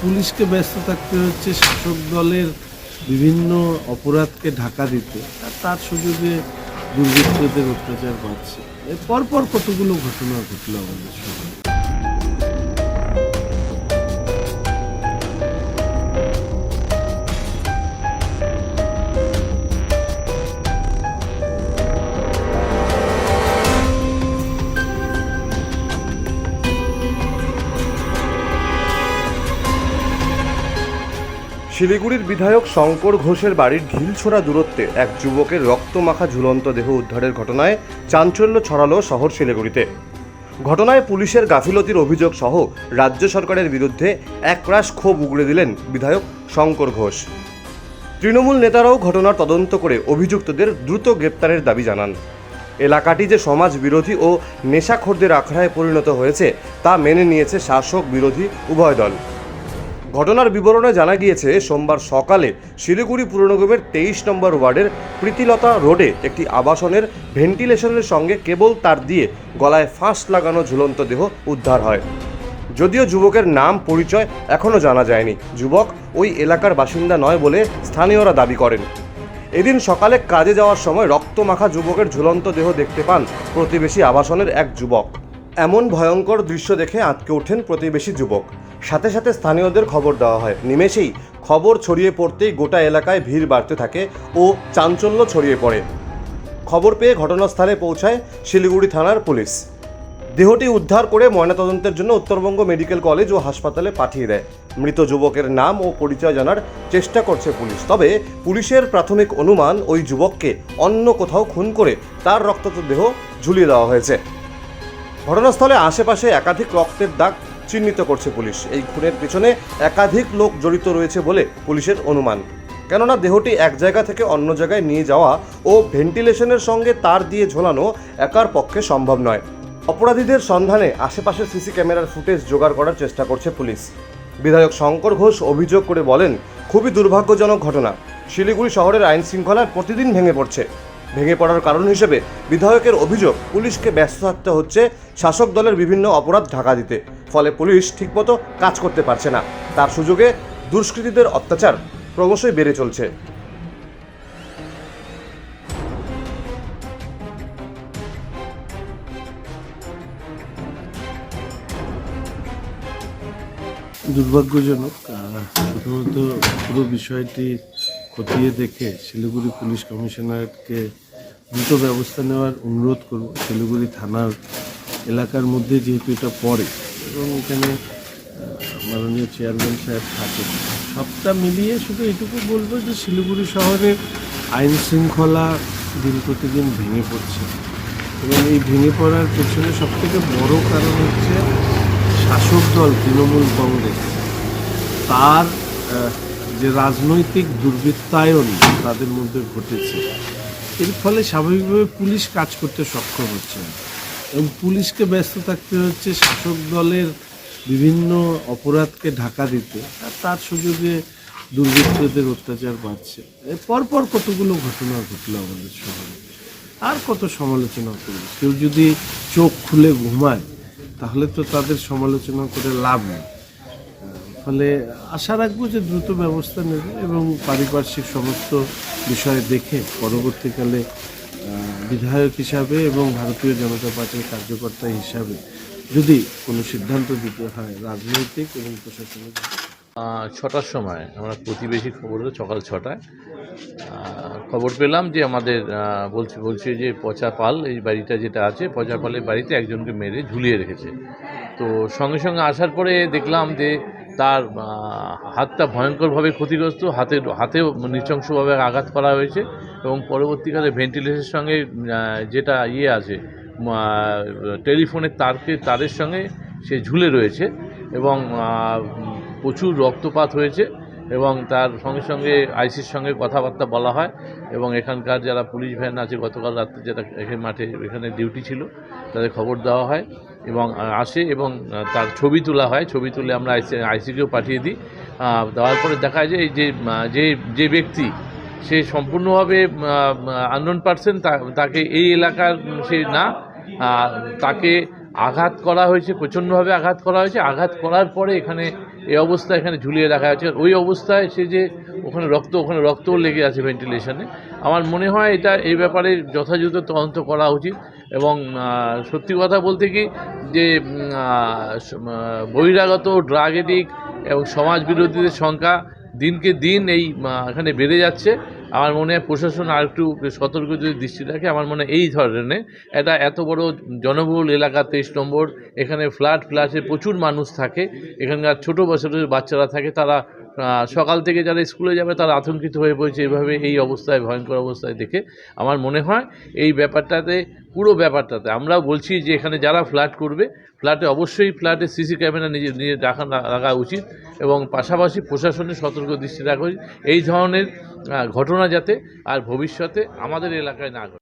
পুলিশকে ব্যস্ত থাকতে হচ্ছে শাসক দলের বিভিন্ন অপরাধকে ঢাকা দিতে, আর তার সুযোগে দুর্বৃত্তদের অত্যাচার বাড়ছে। এর পরপর কতগুলো ঘটনা ঘটলো আমাদের সঙ্গে। শিলিগুড়ির বিধায়ক শঙ্কর ঘোষের বাড়ির ঢিলছোড়া দূরত্বে এক যুবকের রক্তমাখা ঝুলন্ত দেহ উদ্ধারের ঘটনায় চাঞ্চল্য ছড়ালো শহর শিলিগুড়িতে। ঘটনায় পুলিশের গাফিলতির অভিযোগ সহ রাজ্য সরকারের বিরুদ্ধে একরাশ ক্ষোভ উগড়ে দিলেন বিধায়ক শঙ্কর ঘোষ। তৃণমূল নেতারাও ঘটনার তদন্ত করে অভিযুক্তদের দ্রুত গ্রেপ্তারের দাবি জানান। এলাকাটি যে সমাজ বিরোধী ও নেশাখোরদের আখড়ায় পরিণত হয়েছে তা মেনে নিয়েছে শাসক বিরোধী উভয় দল। ঘটনার বিবরণে জানা গিয়েছে, সোমবার সকালে শিলিগুড়ি পুর নিগমের 23 নম্বর ওয়ার্ডের প্রীতিলতা রোডে একটি আবাসনের ভেন্টিলেশনের সঙ্গে কেবল তার দিয়ে গলায় ফাঁস লাগানো ঝুলন্ত দেহ উদ্ধার হয়। যদিও যুবকের নাম পরিচয় এখনও জানা যায়নি। যুবক ওই এলাকার বাসিন্দা নয় বলে স্থানীয়রা দাবি করেন। এদিন সকালে কাজে যাওয়ার সময় রক্তমাখা যুবকের ঝুলন্ত দেহ দেখতে পান প্রতিবেশী আবাসনের এক যুবক। এমন ভয়ঙ্কর দৃশ্য দেখে আঁতকে ওঠেন প্রতিবেশী যুবক। সাথে সাথে স্থানীয়দের খবর দেওয়া হয়। নিমেষেই খবর ছড়িয়ে পড়তেই গোটা এলাকায় ভিড় বাড়তে থাকে ও চাঞ্চল্য ছড়িয়ে পড়ে। খবর পেয়ে ঘটনাস্থলে পৌঁছায় শিলিগুড়ি থানার পুলিশ। দেহটি উদ্ধার করে ময়নাতদন্তের জন্য উত্তরবঙ্গ মেডিকেল কলেজ ও হাসপাতালে পাঠিয়ে দেয়। মৃত যুবকের নাম ও পরিচয় জানার চেষ্টা করছে পুলিশ। তবে পুলিশের প্রাথমিক অনুমান, ওই যুবককে অন্য কোথাও খুন করে তার রক্তাক্ত দেহ ঝুলিয়ে দেওয়া হয়েছে। ঘটনাস্থলে আশেপাশে একাধিক রক্তের দাগ চিহ্নিত করছে পুলিশ। এই খুনের পিছনে একাধিক লোক জড়িত রয়েছে বলে পুলিশের অনুমান, কেননা দেহটি এক জায়গা থেকে অন্য জায়গায় নিয়ে যাওয়া ও ভেন্টিলেশনের সঙ্গে তার দিয়ে ঝোলানো একার পক্ষে সম্ভব নয়। অপরাধীদের সন্ধানে আশেপাশের সিসি ক্যামেরার ফুটেজ জোগাড় করার চেষ্টা করছে পুলিশ। বিধায়ক শঙ্কর ঘোষ অভিযোগ করে বলেন, খুবই দুর্ভাগ্যজনক ঘটনা। শিলিগুড়ি শহরের আইন শৃঙ্খলা প্রতিদিন ভেঙে পড়ছে। ভেঙে পড়ার কারণ হিসেবে বিধায়কের অভিযোগ, পুলিশকে ব্যস্ত থাকতে হচ্ছে শাসক দলের বিভিন্ন অপরাধ ঢাকা দিতে। ফলে পুলিশ ঠিকমতো কাজ করতে পারছে না। তার সুযোগে দুষ্কৃতীদের অত্যাচার ক্রমশই বেড়ে চলছে। দুর্ভাগ্যজনক। প্রথমত পুরো বিষয়টি খতিয়ে দেখে শিলিগুড়ি পুলিশ কমিশনারকে দ্রুত ব্যবস্থা নেওয়ার অনুরোধ করব। শিলিগুড়ি থানার এলাকার মধ্যে যেহেতু এটা পড়ে এবং এখানে মাননীয় চেয়ারম্যান সাহেব থাকেন, সবটা মিলিয়ে শুধু এটুকু বলবো যে শিলিগুড়ি শহরের আইন শৃঙ্খলা দিন প্রতিদিন ভেঙে পড়ছে এবং এই ভেঙে পড়ার পেছনে সবথেকে বড় কারণ হচ্ছে শাসক দল তৃণমূল কংগ্রেস, তার যে রাজনৈতিক দুর্বৃত্তায়ন তাদের মধ্যে ঘটেছে। এর ফলে স্বাভাবিকভাবে পুলিশ কাজ করতে সক্ষম হচ্ছে না এবং পুলিশকে ব্যস্ত থাকতে হচ্ছে শাসক দলের বিভিন্ন অপরাধকে ঢাকা দিতে, আর তার সুযোগে দুর্বৃত্তদের অত্যাচার বাড়ছে। এর পরপর কতগুলো ঘটনা ঘটলো আমাদের শহরে, আর কত সমালোচনা করবে। কেউ যদি চোখ খুলে ঘুমায় তাহলে তো তাদের সমালোচনা করে লাভ নেই। ফলে আশা রাখবো যে দ্রুত ব্যবস্থা নেবে এবং পারিপার্শ্বিক সমস্ত বিষয় দেখে পরবর্তীকালে বিধায়ক হিসাবে এবং ভারতীয় জনতা পার্টির কার্যকর্তা হিসাবে যদি কোনো সিদ্ধান্ত দিতে হয় রাজনৈতিক এবং প্রশাসনিক। 6টার সময় আমরা প্রতিবেশী খবর হলো, সকাল 6টায় খবর পেলাম যে আমাদের বলছে যে পচা পাল, এই বাড়িটা যেটা আছে পচা পালের বাড়িতে একজনকে মেরে ঝুলিয়ে রেখেছে। তো সঙ্গে সঙ্গে আসার পরে দেখলাম যে তার হাতটা ভয়ঙ্করভাবে ক্ষতিগ্রস্ত, হাতেও নৃশংসভাবে আঘাত করা হয়েছে এবং পরবর্তীকালে ভেন্টিলেশনের সঙ্গে যেটা আছে টেলিফোনের তারের সঙ্গে সে ঝুলে রয়েছে এবং প্রচুর রক্তপাত হয়েছে এবং তার সঙ্গে সঙ্গে আইসির সঙ্গে কথাবার্তা বলা হয় এবং এখানকার যারা পুলিশ ভ্যান আছে গতকাল রাত্রে যারা এখানে ডিউটি ছিল তাদের খবর দেওয়া হয় এবং আসে এবং তার ছবি তোলা হয়। ছবি তুলে আমরা আইসিকেও পাঠিয়ে দিই। দেওয়ার পরে দেখা যায় যে ব্যক্তি সে সম্পূর্ণভাবে আননোন পারসন, তাকে এই এলাকার সে না, তাকে আঘাত করা হয়েছে, প্রচণ্ডভাবে আঘাত করা হয়েছে। আঘাত করার পরে এখানে এই অবস্থায় এখানে ঝুলিয়ে রাখা আছে। আর ওই অবস্থায় সে যে ওখানে রক্তও লেগে আছে ভেন্টিলেশনে। আমার মনে হয় এটা এই ব্যাপারে যথাযথ তদন্ত করা উচিত। এবং সত্যি কথা বলতে কি যে বহিরাগত ড্রাগ এডিক্ট এবং সমাজ বিরোধীদের সংখ্যা দিনকে দিন এই এখানে বেড়ে যাচ্ছে। আমার মনে হয় প্রশাসন আর একটু সতর্ক যদি দৃষ্টি রাখে, আমার মনে হয় এই ধরনের এটা এত বড় জনবহুল এলাকা 23 নম্বর, এখানে ফ্ল্যাটে প্রচুর মানুষ থাকে, এখানকার ছোটো বাচ্চারা থাকে, তারা সকাল থেকে যারা স্কুলে যাবে তারা আতঙ্কিত হয়ে পড়েছে এইভাবে এই অবস্থায়, ভয়ঙ্কর অবস্থায় দেখে। আমার মনে হয় এই পুরো ব্যাপারটাতে আমরাও বলছি যে এখানে যারা ফ্ল্যাট করবে, ফ্ল্যাটে অবশ্যই সিসি ক্যামেরা নিজে রাখা উচিত এবং পাশাপাশি প্রশাসনের সতর্ক দৃষ্টি রাখা উচিত এই ধরনের ঘটনা যাতে আর ভবিষ্যতে আমাদের এলাকায় না ঘটে।